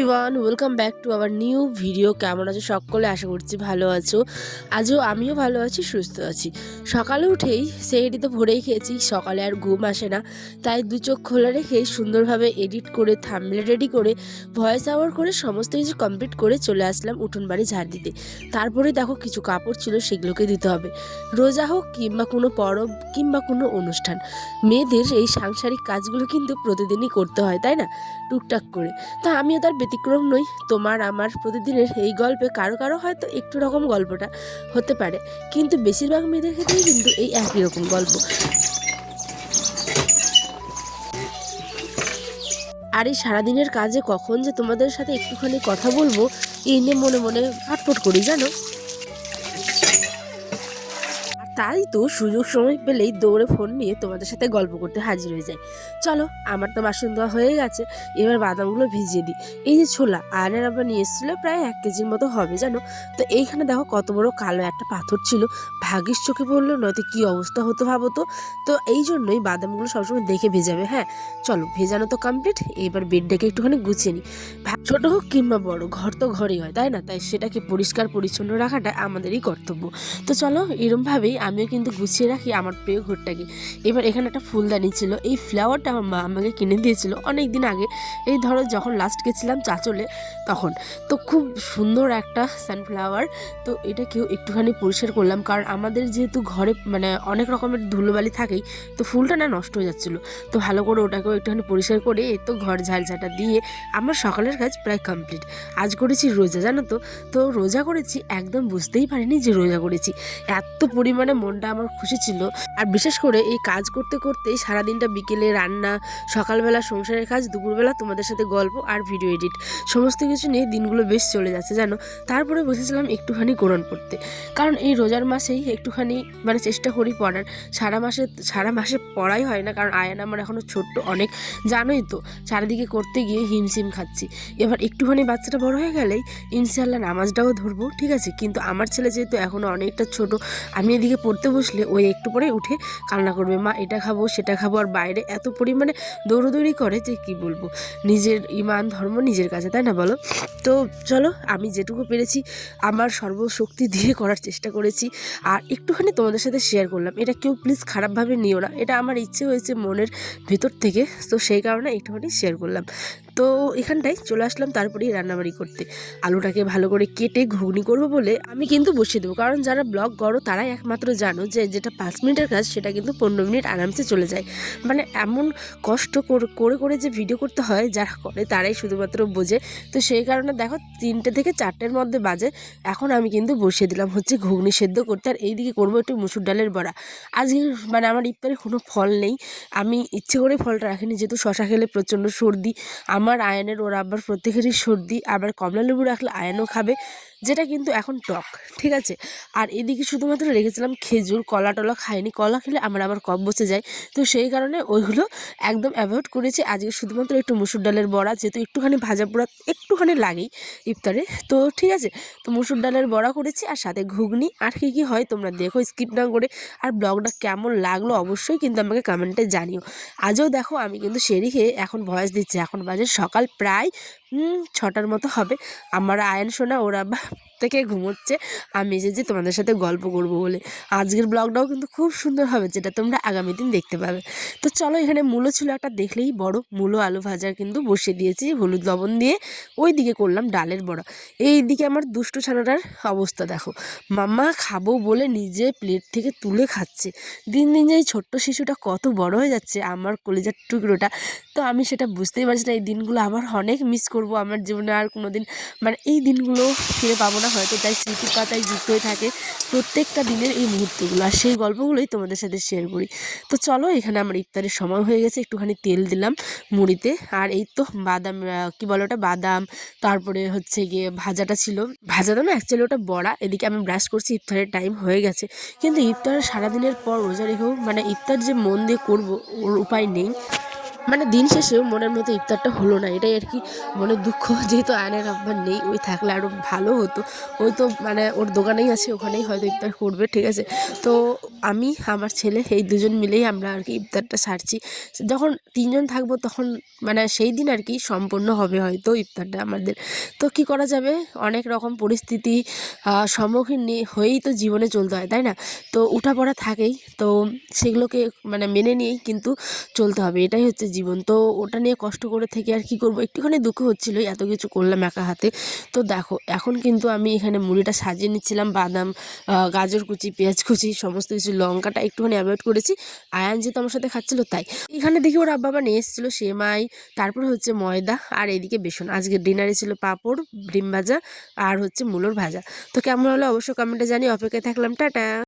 Everyone, welcome back to our new video. কেমন আছো সকলে? আশা করছি ভালো আছো। আজও আমিও ভালো আছি, সুস্থ আছি। সকালে উঠেই সেহেরি তো ভোরেই খেয়েছি, সকালে আর ঘুম আসে না, তাই দু চোখ খোলা রেখেই সুন্দরভাবে এডিট করে থাম্বনেল রেডি করে ভয়েস ওভার করে সমস্ত কিছু কমপ্লিট করে চলে আসলাম উঠোন বাড়ি ঝাড় দিতে। তারপরে দেখো কিছু কাপড় ছিল, সেগুলোকে দিতে হবে। রোজা হোক কিংবা কোনো পরব কিংবা কোনো অনুষ্ঠান, মেয়েদের এই সাংসারিক কাজগুলো কিন্তু প্রতিদিনই করতে হয়, তাই না? টুকটাক করে। তা আমিও তার ব্যতিক্রম নই। তোমার আমার প্রতিদিনের এই গল্পে কারো কারো হয়তো একটু রকম গল্পটা হতে পারে, কিন্তু বেশিরভাগ মেয়েদের ক্ষেত্রেই কিন্তু এই একই রকম গল্প। আর এই সারাদিনের কাজে কখন যে তোমাদের সাথে একটুখানি কথা বলবো এই নিয়ে মনে মনে ছটফট করি, জানো। তাই তো সুযোগ সময় পেলেই দৌড়ে ফোন নিয়ে তোমাদের সাথে গল্প করতে হাজির হয়ে যায়। চলো, আমার তো বাসন ধোয়া হয়ে গেছে, এবার বাদামগুলো ভিজিয়ে দিই। এই যে ছোলা আয়নার আবার নিয়ে এসেছিলো, প্রায় 1 কেজির মতো হবে, জানো। তো এইখানে দেখো কত বড় কালো একটা পাথর ছিল, ভাগ্যিস চোখে পড়লো, নয়তো কি অবস্থা হতো ভাবো তো। তো এই জন্যই বাদামগুলো সবসময় দেখে ভেজাবে। হ্যাঁ চলো, ভেজানো তো কমপ্লিট, এবার বেডটাকে একটুখানি গুছিয়ে নিই। ছোট হোক কিংবা বড়, ঘর তো ঘরই হয়, তাই না? তাই সেটাকে পরিষ্কার পরিচ্ছন্ন রাখাটা আমাদেরই কর্তব্য। তো চলো, এরমভাবেই আমিও কিন্তু গুছিয়ে রাখি আমার প্রিয় ঘরটাকে। এবার এখানে একটা ফুলদানি ছিল, এই ফ্লাওয়ারটা আমার মা আমাকে কিনে দিয়েছিল অনেক দিন আগে। এই ধরো যখন লাস্ট গেছিলাম চাচলে তখন। তো খুব সুন্দর একটা সানফ্লাওয়ার। তো এটাকেও একটুখানি পরিষ্কার করলাম, কারণ আমাদের যেহেতু ঘরে মানে অনেক রকমের ধুলোবালি থাকেই, তো ফুলটা না নষ্ট হয়ে যাচ্ছিলো। তো ভালো করে ওটাকেও একটুখানি পরিষ্কার করে এই তো ঘর ঝাড়ঝাঁটা দিয়ে আমার সকালের কাজ প্রায় কমপ্লিট। আজ করেছি রোজা, জানো তো। তো রোজা করেছি, একদম বুঝতেই পারিনি যে রোজা করেছি। এত পরিমাণে মনটা আমার খুশি ছিল। আর বিশেষ করে এই কাজ করতে করতেই সারাদিনটা, বিকেলে রান্না, সকালবেলা সংসারের কাজ, দুপুরবেলা তোমাদের সাথে গল্প আর ভিডিও এডিট, সমস্ত কিছু নিয়ে দিনগুলো বেশ চলে যাচ্ছে, জানো। তারপরে বসেছিলাম একটুখানি কোরআন পড়তে, কারণ এই রোজার মাসেই একটুখানি মানে চেষ্টা করি পড়ার। সারা মাসে পড়াই হয় না, কারণ আয়ান আমার এখনও ছোট্ট অনেক, জানোই তো। চারিদিকে করতে গিয়ে হিমশিম খাচ্ছি। এবার একটুখানি বাচ্চাটা বড় হয়ে গেলেই ইনশাআল্লাহ নামাজটাও ধরবো, ঠিক আছে। কিন্তু আমার ছেলে যেহেতু এখনও অনেকটা ছোট, আমি এদিকে পড়তে বসলে ওই একটু পরে উঠে কান্না করবে, মা এটা খাবো সেটা খাবো। আর বাইরে এত পরিমাণে দৌড়োদৌড়ি করে যে কি বলবো। নিজের ইমান ধর্ম নিজের কাছে, তাই না বলো। তো চলো, আমি যেটুকু পেরেছি আমার সর্বশক্তি দিয়ে করার চেষ্টা করেছি, আর একটুখানি তোমাদের সাথে শেয়ার করলাম। এটা কেউ প্লিজ খারাপভাবে নিও না, এটা আমার ইচ্ছে হয়েছে মনের ভেতর থেকে, তো সেই কারণে একটুখানি শেয়ার করলাম। তো এখানটায় চলে আসলাম তারপরেই রান্নাবাড়ি করতে। আলুটাকে ভালো করে কেটে ঘুগনি করবো বলে আমি কিন্তু বসিয়ে দেবো, কারণ যারা ব্লগ করো তারাই একমাত্র জানো যে যেটা 5 মিনিটের কাজ সেটা কিন্তু 15 মিনিট আরামসে চলে যায়। মানে এমন কষ্ট করে করে যে ভিডিও করতে হয়, যারা করে তারাই শুধুমাত্র বোঝে। তো সেই কারণে দেখো 3টে থেকে 4টের মধ্যে বাজে, এখন আমি কিন্তু বসিয়ে দিলাম হচ্ছে ঘুগনি সেদ্ধ করতে। আর এইদিকে করবো একটু মুসুর ডালের বড়া। আজকে মানে আমার ইফতারে কোনো ফল নেই, আমি ইচ্ছে করে ফলটা রাখিনি, যেহেতু শশা খেলে প্রচণ্ড সর্দি আমার, আয়ানের, ওর আবার প্রত্যেকেরই সর্দি। আবার কমলা লেবু রাখলে আয়ানও খাবে, যেটা কিন্তু এখন টক, ঠিক আছে। আর এদিকে শুধুমাত্র রেখেছিলাম খেজুর, কলা টলা খাইনি, কলা খেলে আমার আবার কফ বসে যায়। তো সেই কারণে ওইগুলো একদম অ্যাভয়েড করেছি। আজকে শুধুমাত্র একটু মুসুর ডালের বড়া, যেহেতু একটুখানি ভাজা পোড়া একটুখানি লাগেই ইফতারে, তো ঠিক আছে। তো মুসুর ডালের বড়া করেছি, আর সাথে ঘুগনি। আর কী কী হয় তোমরা দেখো স্কিপ না করে। আর ব্লগটা কেমন লাগলো অবশ্যই কিন্তু আমাকে কমেন্টে জানিও। আজও দেখো আমি কিন্তু সেরি খেয়ে এখন ভয়েস দিচ্ছি, এখন বাজে সকাল প্রায় 6টার মতো হবে। আমার আয়ন সোনা ওরা থেকে ঘুমোচ্ছে, আমি এসেছি তোমাদের সাথে গল্প করবো বলে। আজকের ব্লগটাও কিন্তু খুব সুন্দর হবে, যেটা তোমরা আগামী দিন দেখতে পাবে। তো চলো, এখানে মূলো ছিল একটা, দেখলেই বড় মূলো, আলু ভাজা কিন্তু বসিয়ে দিয়েছি হলুদ লবণ দিয়ে। ওই দিকে করলাম ডালের বড়া। এই দিকে আমার দুষ্টু ছানাটার অবস্থা দেখো, মাম্মা খাবো বলে নিজে প্লেট থেকে তুলে খাচ্ছে। দিন দিন যে এই ছোট্ট শিশুটা কত বড় হয়ে যাচ্ছে, আমার কলিজার টুকরোটা। তো আমি সেটা বুঝতেই পারছি না, এই দিনগুলো আবার অনেক মিস করব আমার জীবনে। আর কোনো দিন মানে এই দিনগুলো ফিরে পাবো না হয়তো, তাই স্মৃতির পাতায় যুক্ত হয়ে থাকে প্রত্যেকটা দিনের এই মুহূর্তগুলো, আর সেই গল্পগুলোই তোমাদের সাথে শেয়ার করি। তো চলো, এখানে আমার ইফতারের সময় হয়ে গেছে, একটুখানি তেল দিলাম মুড়িতে। আর এই তো বাদাম, কি বলো ওটা, বাদাম, তারপরে হচ্ছে গিয়ে ভাজাটা ছিল, ভাজাটা না অ্যাকচুয়ালি ওটা বড়া। এদিকে আমি ব্রাশ করছি, ইফতারের টাইম হয়ে গেছে। কিন্তু ইফতার সারাদিনের পর রোজা রেখেও মানে ইফতার যে মন দিয়ে করবো ওর উপায় নেই। মানে দিন শেষেও মনের মতো ইফতারটা হলো না, এটাই আর কি মনের দুঃখ। যেহেতু আয়নের আব্বা নেই, ওই থাকলে আরও ভালো হতো। ওই তো মানে ওর দোকানেই আছে, ওখানেই হয়তো ইফতার করবে, ঠিক আছে। তো আমি, আমার ছেলে, এই দুজন মিলেই আমরা আর কি ইফতারটা সারছি। যখন তিনজন থাকবো তখন মানে সেই দিন আর কি সম্পূর্ণ হবে হয়তো ইফতারটা আমাদের। তো কি করা যাবে, অনেক রকম পরিস্থিতি সম্মুখীন হয়েই তো জীবনে চলতে হয়, তাই না? তো উঠাপড়া থাকেই, তো সেগুলোকে মানে মেনে নিয়েই কিন্তু চলতে হবে, এটাই হচ্ছে জীবন। তো ওটা নিয়ে কষ্ট করে থেকে আর কি করব, একটুখানি দুঃখ হচ্ছিল, এত কিছু করলাম একা হাতে। তো দেখো এখন কিন্তু আমি এখানে মুড়িটা সাজিয়ে নিচ্ছিলাম, বাদাম, গাজর কুচি, পেঁয়াজ কুচি, সমস্ত কিছু, লঙ্কাটা একটুখানি অ্যাভয়েড করেছি, আয়ান যেহেতু আমার সাথে খাচ্ছিল তাই। এখানে দেখি ওর আব্বা আবার নিয়ে এসেছিলো সেমাই, তারপরে হচ্ছে ময়দা, আর এদিকে বেসন। আজকে ডিনারে ছিল পাঁপড়, ডিম ভাজা, আর হচ্ছে মূলোর ভাজা। তো কেমন হলো অবশ্যই কমেন্টে জানি, অপেক্ষায় থাকলাম, টাটা।